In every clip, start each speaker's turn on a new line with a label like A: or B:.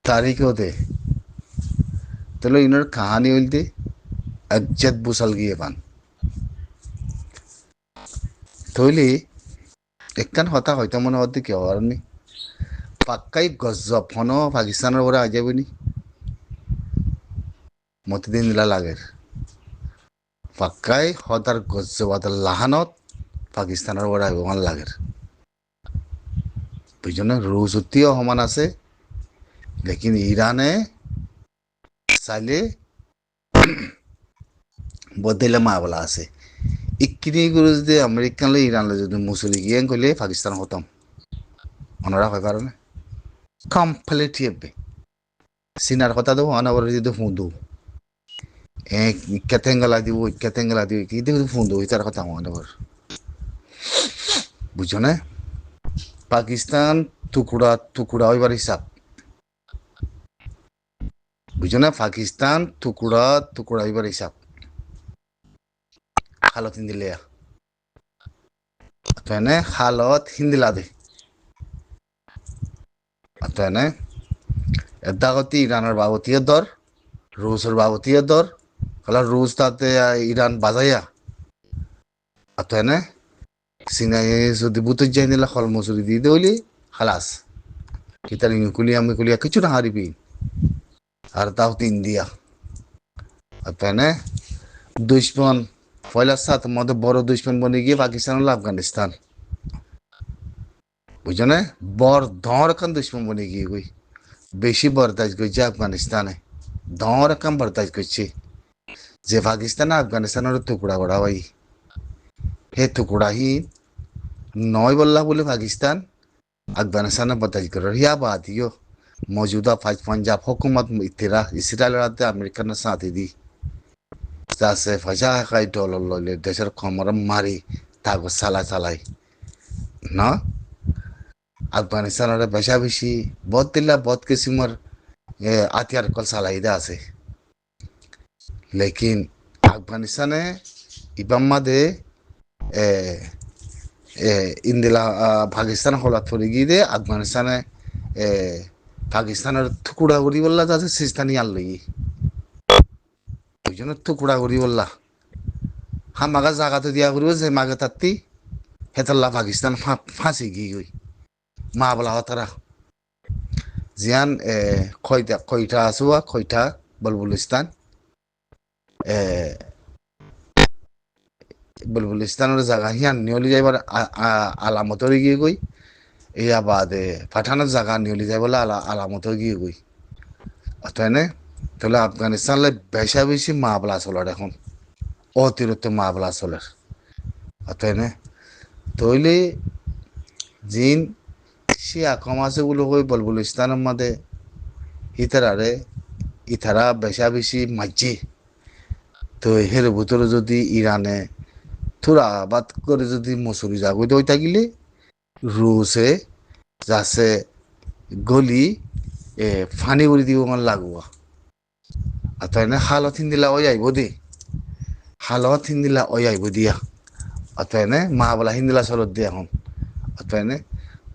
A: तारीख होते তাহলে ইনার কাহানি হইলতে একজাত বুসাল গিয়ে পান তৈলি একখান হতা হয়তো মনে হতে কেউ আরনি পাক্কাই গজব হনো পাকিস্তানের ওরা আজাবনি মতিদিন দিলা লাগের পাক্কাই হতার গজব আদার লাহানত পাকিস্তানের ওরা আইবান লাগের বুঝছো রুজতিও সমান আছে লেকিন ইরানে চাইলে বদলে মাবলা আছে ইকিনি গুরু যদি আমেরিকান লে ইরান লে যদি মুসলি গিয়ে কইলে পাকিস্তান হতাম ওনারা হয় পারে না কমপ্লিট হবে সিনার কথা তো অনাবর যদি ফুঁদু কেতেঙ্গলা দিব কি দেখো ফুঁদু ইতার কথা অনাবর বুঝছো না পাকিস্তান টুকুরা টুকুরা হইবার হিসাব বুঝছো না পাকিস্তান টুকুরা টুকুরা হইবার হিসাব হালত হিন্দিলে আতনে হালত হিন্দিলা দে আতনে এদাগতি ইরানের বাবতীয় দর রুশের বাবতীয় দর কলা রুশ তাতে ইরান বাজাইয়া আতনে সিনাই যদি বুতে যাই নিলা খল মসুরি দিয়ে দেলি খালাস কিতারি আমি কুলিয়া কিছু না হারিবি আর তাও ইন্ডিয়া আতনে দুশ্মন পয়লা সাত মধ্যে বড় দুশ্মন বনে গিয়ে পাকিস্তান হলো আফগানিস্তান বুঝছো না বড় ধর খান দুশ্মন বনে গিয়ে গই বেশি বরদাস্ত করছে আফগানিস্তানে ধর কাম বরদাস্ত করছে যে পাকিস্তান আফগানিস্তানের টুকরা করা ভাই হে টুকরা হি নয় বললা বলে পাকিস্তান আফগানিস্তানে বরদাস্ত করে হিয়া বাত ইयो मौजूदा पंजाब हुकूमत इतरा इसराइल अमेरिका साथ दी যাচ্ছে ফজা খাই ডলার লইলে দেশের খমর মারি তাকে চালাই না আফগানিস্তানের বেশা বেশি বদ দিল্লা বদ কিসিমর আতিয়ার কল চালাই দে আছে লেকিন আফগানিস্তানে ইবাম্মা দে ইন্দিলা পাকিস্তান হলাত পড়ে গিয়ে দে আফগানিস্তানে পাকিস্তানের টুকুরা করি বললা যাচ্ছে সিস্তানি আর লই ওই জন্য টুকুরা করি বললা হামাগা জায়গাতে দিয়া করিব যে মাগে তাত্তি হেতাল্লা পাকিস্তান ফাঁসি গিয়ে গই মা বলা হতারা জিয়ান কয়টা আসুয়া কয়টা বুলবুলিস্তান বুলবুলিস্তানের জায়গা হিয়ান নিয়লি যাইবার আলামতরে গিয়ে গই ইয়া বাদে পাঠানোর জায়গা নিয়লি যাই বলে আলামত গিয়ে গই অতএনে তাহলে আফগানিস্তানলে বেশা বেশি মামলা চলার এখন অতিরিক্ত মামলা চলার অতএনে তৈলে জিন সে আকম আছে বলে কই বুলবুলিস্তানের মধ্যে ইতারা বেশা বেশি মাঝে তো হের ভিতরে যদি ইরানে থোড়া বাদ করে যদি মসুরি জাগই দই থাকিলে রুশে যাচ্ছে গলি ফানি উড়ি দিব আমার লাগুয়া আর তাই না হালত হিন্দিলা ওই আইব দে হালত হিন্দিলা ওই আইব দিয়া আর তাই না মা বলা হিন্দিলা চলত দিয়ে এখন আর তাই না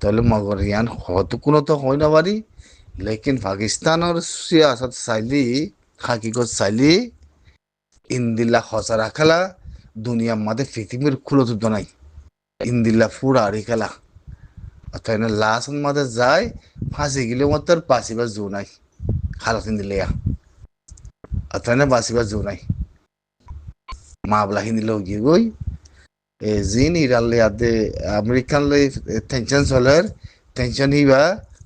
A: তাহলে মগর ইয়ান হয়তো কোনো তো হয় না পারি লেকিন পাকিস্তানের সিয়াসত চাইলি হাকিকত চাইলি ইন্দিল্লা খসা খেলা দুনিয়ার মাঝে পৃথিবীর খুলত নাই ইন্দিল্লা ফুড়া আড়ি খেলা অর্থাৎ লাসন মাঝে যায় ফাঁসি গেলে মাত্র বাঁচিবার জো নাই হালত ইন্দিলিয়া অর্থাৎ বাঁচিবার জো নাই মাবলা হিন্দিলেও গিয়ে গই জিন ইরানলে আদে আমেরিকান লে টেনশন চলের টেনশন হিবা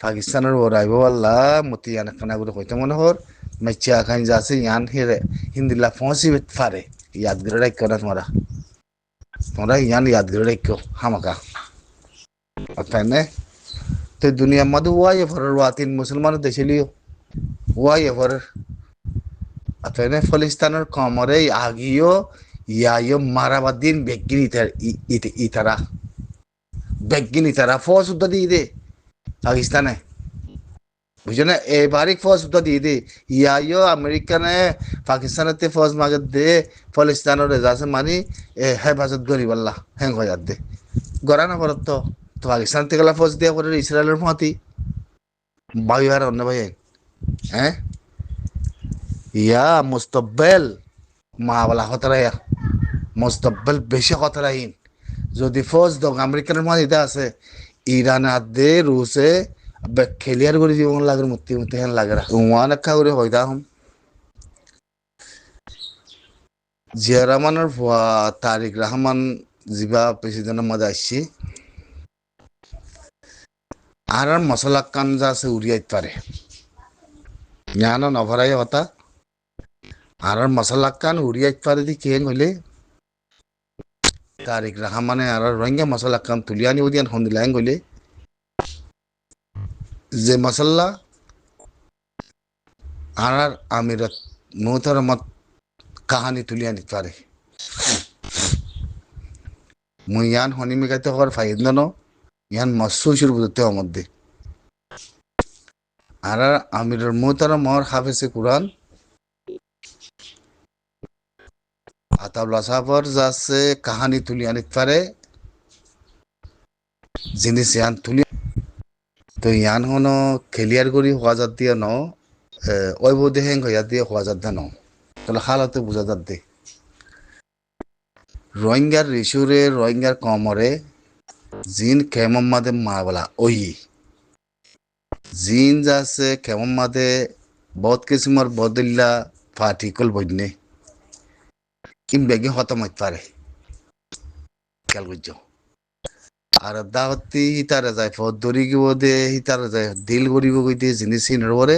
A: পাকিস্তানের ওরাইব আল্লাহ মতি ইয়ান কানা করে হইতে মনে হর মেচা খান যাচ্ছে ইয়ান হেরে হিন্দিলা পৌঁছি পারে ইয়াদগিরি রাখো না তোমরা ইয়ান ইয়াদগিরি রাখো হামাকা অর্থাৎ তো দুনিয়ার মধ্যে ওয়াই এফারের ওয়াতিন মুসলমান দেশে লিও ওয়াই এফারের অর্থাৎ ফলিস্তানের কমরে আগিও ইয়াইও মারাবাদিন বেগিন ইতারা বেগিন ইতারা ফৌজ উদ্দা দিয়ে দে পাকিস্তানে বুঝছো না এবারই ফৌজ তো দিয়ে দে ইয়াইও আমেরিকানে পাকিস্তানেতে ফৌজ মাগত দে ফলিস্তানের রেজাছে মানি হেফাজত করি বললা হ্যাং হয়ে দে গড়া না করত তো পাকিস্তান থেকে ফৌজ দিয়া করে ইসরায়েলের মহাতি বায়ু আর অন্য ভাই হ্যাঁ ইয়া মুস্তকবেল মা বলা খতরা ইয়া মুস্তকবেল বেশি খতরা ইন যদি ফৌজ দক আমেরিকার মহাতিতে আছে ইরান হাত দে রুসে খেলিয়ার করে জীবন লাগে মুক্তি মুক্তি হেন লাগে ওয়ান একা করে হয়দা হম জিয়া রহমানের ভুয়া তারিক রহমান জিবা প্রেসিডেন্টের মধ্যে আসছি আর মশলা কান যা আছে উড়িয়াইতে পারে জ্ঞান নভরাই হতা আর মশলা কান উড়িয়াইতে পারে দি কেন হইলে তারিক রহমানে আর রোহিঙ্গা মশলা কান তুলিয়ানি উদিয়ান হন্দিলাইন গইলে যে মশলা আর আমিরত মোহতরমত কাহানি তুলিয়া নিতে পারে মুই ইয়ান হনিমিকাইতে হওয়ার ফাইদ ন ইয়ান মৎস্যর বুঝতে মধ্যে আর আমিরের মোহতরম হওয়ার হাফেজে কুরআন আতাউল্লাহ সাহাবর যাচ্ছে কাহানি তুলিয়া নিতে পারে জিনিস ইয়ান তুলি তো ইয়ান হন খেলিয়ার করি হওয়া যাত দিয়ে ন ওই বোধে হেং হইয়া দিয়ে হওয়া যাত ন তাহলে হালতে বুঝা যাত দে রোহিঙ্গার রিসুরে রোহিঙ্গার কমরে জিন কেমন মাদে মা বলা ওই জিন যাচ্ছে কেমন মাদে বহুত কিসিমর বদল্লা ফাটিকল বইনে কিম বেগে হতম হইতে পারে খেয়াল করছো আর দাওয়াতি হিতারে যায় ফদ দরি গিব দে হিতারে যায় দিল গরিব গইতে জিনিস হিনের পরে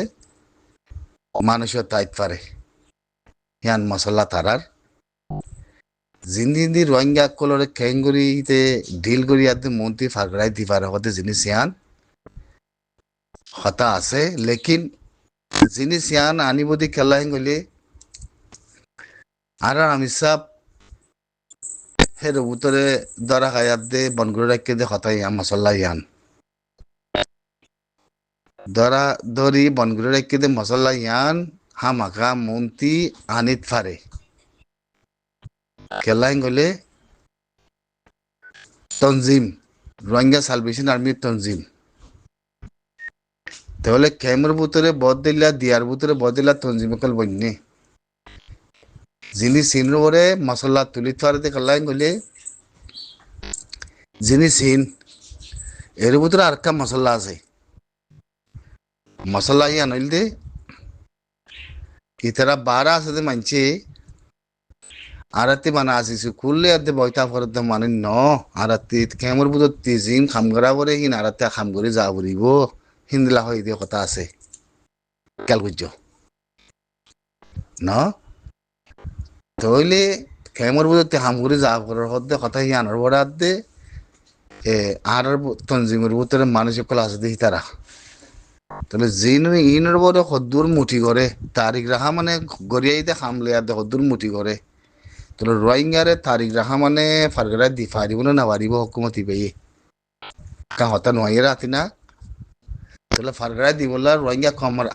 A: মানুষের তাইতে পারে হিয়ান মশলা তারার জিন্দি রোহিঙ্গা কলরে খেঙ্গুরি হিতে ঢিল করি আদে মন্ত্রী ফাগড়াই দি পারে হতে জিনিস ইয়ান হতা আছে লেকিন জিনিস ইয়ান আনিবদি খেলা হেন গলে আর আমি সাপ হের উতরে দরা খায়াত দে বনগুলো রাখকে দে হতা ইয়ান মশলা ইয়ান দরা দরি বনগুলো রাখকে দে মশলা ইয়ান হামাকা মন্ত্রী আনিত পারে খেলা হেন গলে তনজিম রোহিঙ্গা সালভেশন আর্মির তনজিম তাহলে ক্যামের ভিতরে বদলা দিয়ার ভিতরে বদলা তনজিমকল বন্যে যিনি সিনের পরে মশলা তুলি থারতে কালাই গলে যিনি সিন এর ভিতরে আর একটা মশলা আছে মশলা ইয়া নইল দে ইতারা 12 আছে মানছে আরাতে বানা আসিস খুললে আদে বইতা ফরতে মানে ন আরাতে ক্যামের ভিতর তিজিম খামগরা পরে হিন আরাতে খাম করে যা বলিব হিন্দলা হই দিয়ে কথা আছে খেয়াল করছো ন তাহলে খেমর বুঝতে হামগুড়ি যা করার হদ্দে কথা আনার বড় দে আর তঞ্জিমের ভিতরে মানুষের কলা আছে দেখি তারা তাহলে জিন ইনের বড় হদ্দুর মুঠি করে তারিখ রাখা মানে গড়িয়াইতে হামলে আর হদ্দুর মুঠি করে তাহলে রোহিঙ্গারে তারিখ রাখা মানে ফারগরা দি ফারিব না পারিব হকুমতি পেয়ে কা হতা নয় রাতি না তাহলে ফারগরা দি বললা রোহিঙ্গা কমার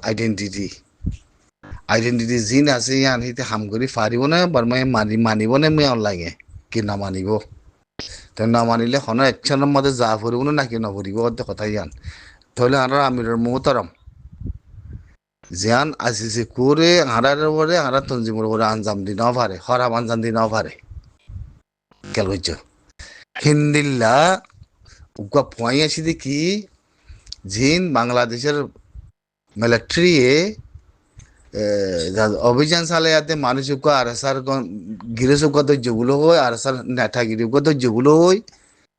A: আইডেন্টিটি জিন আছে ইয়ান হিতে হাম করি ফারিব না বারমাই মানিব না মই লাগে কি না মানিব তো না মানিলে হন একশনের মধ্যে যা ফুরিব না নাকি নফুরিব কথা ইয়ান তাহলে আর আমিরের মোহতরম জিয়ান আসিছে করে হারার পরে হারা তঞ্জিমর পরে আঞ্জাম দি নাও পারে হরাম আঞ্জাম দি নাও পারে খেয়াল করছো হিন্দিল্লা উকা ফুয়াই আসি দেখি জিন বাংলাদেশের মিলিটারি অভিযান চালাইতে মানুষ আরসার গিরেশ ধৈর্যগুলো হয় আরসার নেঠাগিরি ধৈর্যগুলো হয়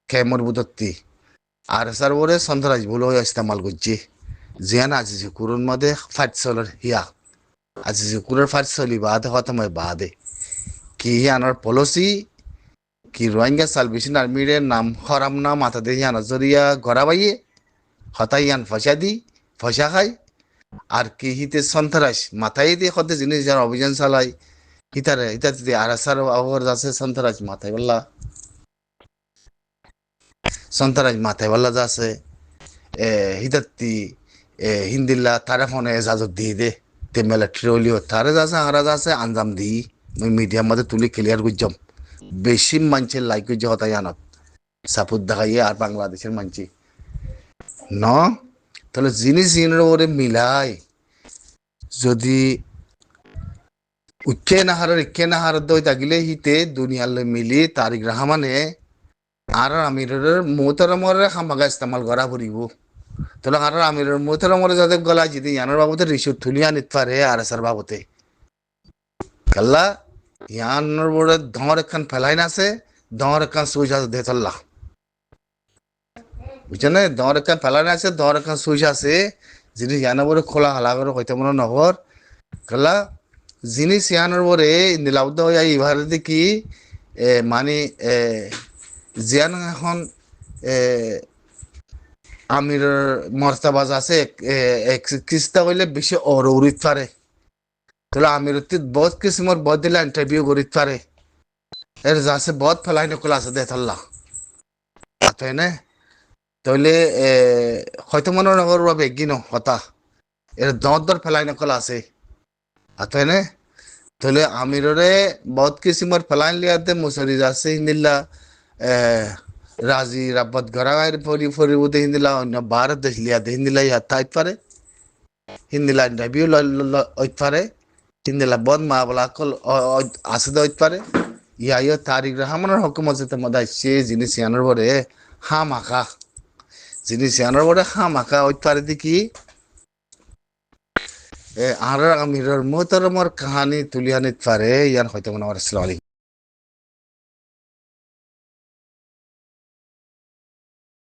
A: খেমর বুদত্তি আরসার পরে সন্ত্রাস গুলো ইস্তেমাল করছে জিয়ান আজিজ কুরুন মধ্যে ফাইট চলার হিয়া আজিজ কুরের ফাইট চলি বাদে হতময় বাদে কি হিয়ানোর পলিসি কি রোহিঙ্গা সালভেশন আর্মিরে নাম হরাম না মাথা দিয়ে হিয়ানোর জরিয়া গড়া বাইয়ে হতাই ইয়ান ফসা দি ফসা খায় আর কি হিতে সন্ত্রাস মাথায় দিয়ে হতে জিনিস যারা অভিযান চালায় হিতারে হিতা যদি আরাসার আবহাওয়ার যাচ্ছে সন্ত্রাস মাথায় বললা সন্ত্রাস মাথায় বললা যাচ্ছে হিতাতি হিন্দিল্লা তারা ফোনে এজাজত দিয়ে দে তে মিলিটারি হলিও তারে যাচ্ছে আরা যাচ্ছে আঞ্জাম দিই মুই মিডিয়ার মধ্যে তুলি ক্লিয়ার করছম বেশি মানুষের লাইক করছে হতাই আনত সাপোর্ট দেখাইয়ে আর বাংলাদেশের মানছি ন তাহলে জিনিস জিনের ওরে মিলাই যদি ইকে নাহারের দই থাকিলে হিতে দুনিয়ালে মিলি তারিক রহমানে আর আমিরের মোহতারামরে খামাগা ইস্তেমাল করা পড়িব তাহলে আর আমিরের মোহতারামরে যাতে গলা যদি ইয়ানোর বাবতে রিসুর তুলিয়া নিতে পারে আর এসার বাবতে কাল্লা ইয়ানোর বড় ধর একখান ফেলাইন আছে ধর একখান সুইচ আছে দেতল্লা বুঝছেন না ধর একখান ফেলাইন আছে ধর একখান সুইচ আছে জিনিস ইয়ানোর বড় খোলা হালা করে হইতে মনে নহর কাল্লা জিনিস ইয়ানোর বড়ে নিলাউদ্দ হইয়া ইভারে দেখি মানে জিয়ান এখন আমিরের মর্তাবাজ আছে কিস্তা হইলে বেশি অরৌরিত পারে তাহলে আমির বহুত কিসিমর বহুত দিলে ইন্টারভিউ করিত পারে এর যাচ্ছে বহুত ফেলাই নকল আছে দেখাল্লা তাই না তাহলে হয়তো মনে নগর বা বেগিনো হতা এর দর ফেলাই নকল আছে তাই না তাহলে আমিররে বহুত কিসিমর ফেলাই লিয়াতে মুসরি যাচ্ছে হিন্দিল্লা রাজি রাব্বত ঘরাগায়ের পরিবতে হিন্দিলা অন্য ভারত দেশ লিয়াতে হিন্দিলা ইয়াত আইত পারে হিন্দিলা ইন্টারভিউ লইত পারে হিন্দিলা বদ মা বলা কল আছে দইত পারে ইয়া তারিক রহমানের হুকুমত যেতে মদাই সে জিনিস ইয়ানোর বরে হা মাখা জিনিস ইয়ানোর বরে হা মাখা ওইত পারে দেখি আর আমিরের মোহতারমর কাহানি তুলিয়া নিতে পারে ইয়ান হয়তো মনে আমার আসসালামু আলাইকুম